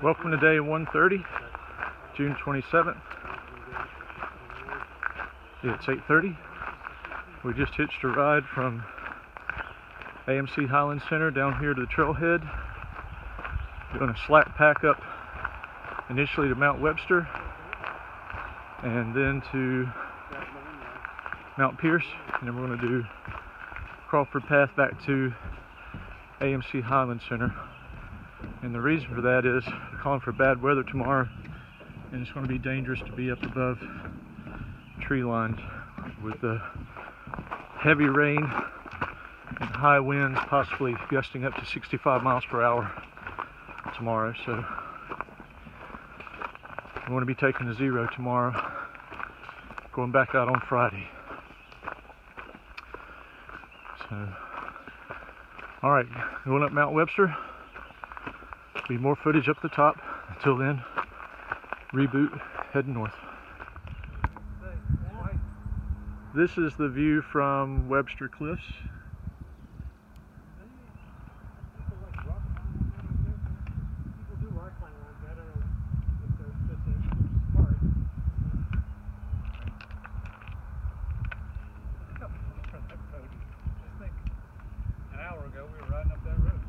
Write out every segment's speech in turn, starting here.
Welcome to day 130, June 27th. It's 8:30. We just hitched a ride from AMC Highland Center down here to the trailhead. Doing a slack pack up initially to Mount Webster and then to Mount Pierce, and then we're going to do Crawford Path back to AMC Highland Center. And the reason for that is we're calling for bad weather tomorrow, and it's going to be dangerous to be up above tree lines with the heavy rain and high winds, possibly gusting up to 65 miles per hour tomorrow. So we want to be taking a zero tomorrow, going back out on Friday. So, all right, going up Mount Webster. Be more footage up the top. Until then, reboot, heading north. This is the view from Webster Cliffs. An hour ago we were riding up that road.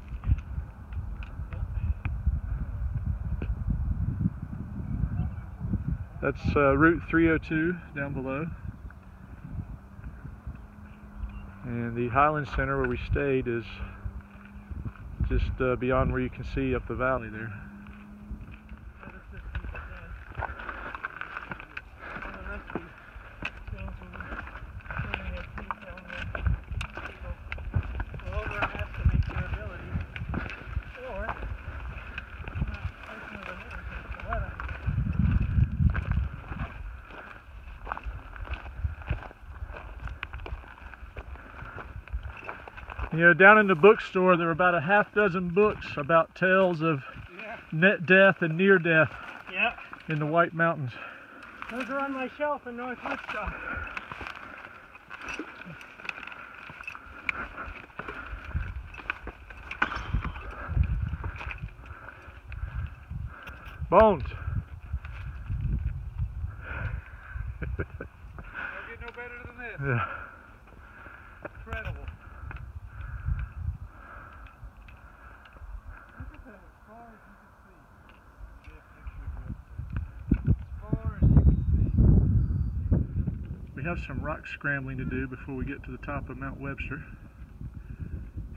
That's Route 302 down below. And the Highland Center where we stayed is just beyond where you can see up the valley there. You know, down in the bookstore there were about a half dozen books about tales of net death and near death in the White Mountains. Those are on my shelf in North Wichita. Bones. Don't get no better than this. Yeah. Incredible. We have some rock scrambling to do before we get to the top of Mount Webster.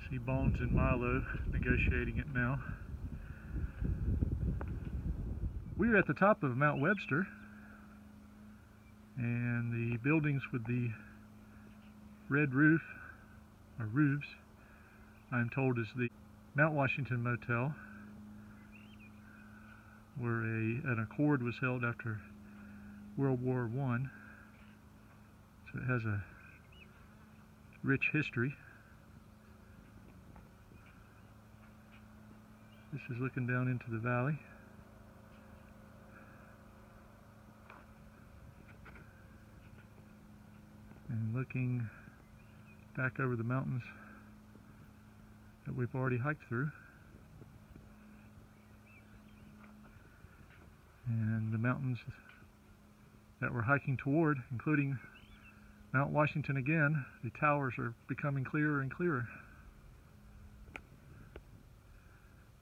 See Bones and Milo negotiating it now. We're at the top of Mount Webster, and the buildings with the red roof, or roofs, I'm told is the Mount Washington Motel, where an accord was held after World War I. So it has a rich history. This is looking down into the valley. And looking back over the mountains that we've already hiked through. And the mountains that we're hiking toward, including Mount Washington again, the towers are becoming clearer and clearer.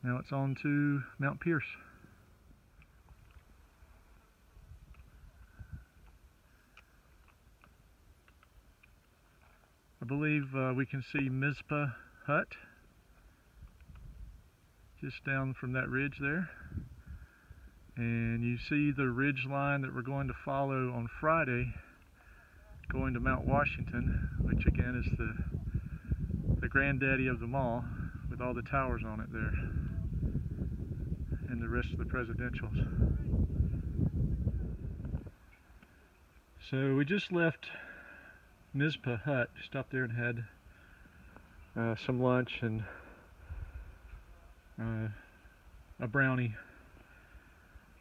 Now it's on to Mount Pierce. I believe we can see Mizpah Hut just down from that ridge there. And you see the ridge line that we're going to follow on Friday, going to Mount Washington, which again is the granddaddy of them all, with all the towers on it there, and the rest of the presidentials. So we just left Mizpah Hut, stopped there and had some lunch and a brownie,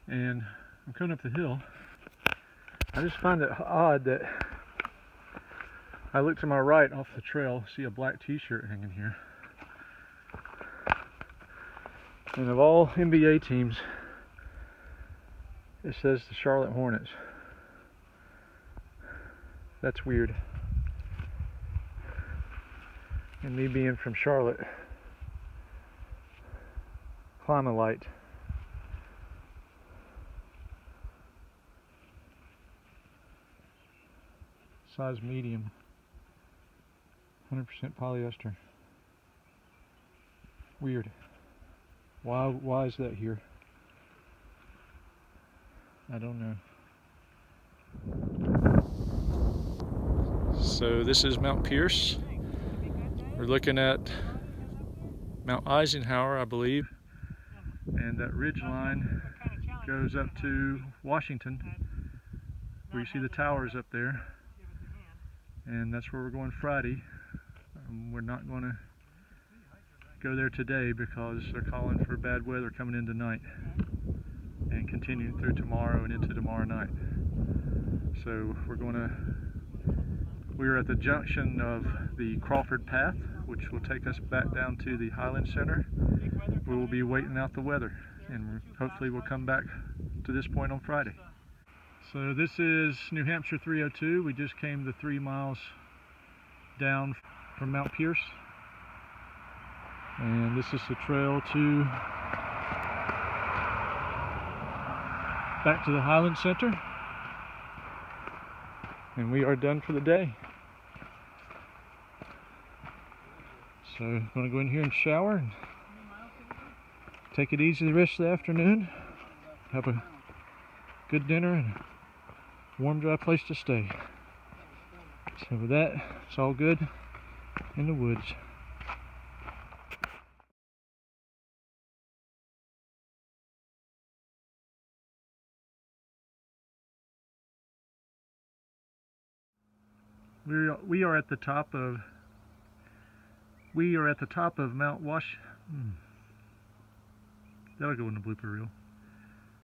and I'm coming up the hill. I just find it odd that I look to my right off the trail, see a black t-shirt hanging here. And of all NBA teams, It says the Charlotte Hornets. That's weird. And me being from Charlotte, Climalite. Size medium. 100% polyester. Weird. Why is that here? I don't know. So this is Mount Pierce. We're looking at Mount Eisenhower, I believe. And that ridge line goes up to Washington, where you see the towers up there. And that's where we're going Friday. We're not going to go there today because they're calling for bad weather coming in tonight and continuing through tomorrow and into tomorrow night. So we're at the junction of the Crawford Path, which will take us back down to the Highland Center. We will be waiting out the weather, and hopefully we'll come back to this point on Friday. So this is New Hampshire 302. We just came the 3 miles down from Mount Pierce. And this is the trail back to the Highland Center. And we are done for the day. So I'm going to go in here and shower and take it easy the rest of the afternoon. Have a good dinner and a warm, dry place to stay. So with that, it's all good in the woods. We are at the top of Mount That'll go in the blooper reel.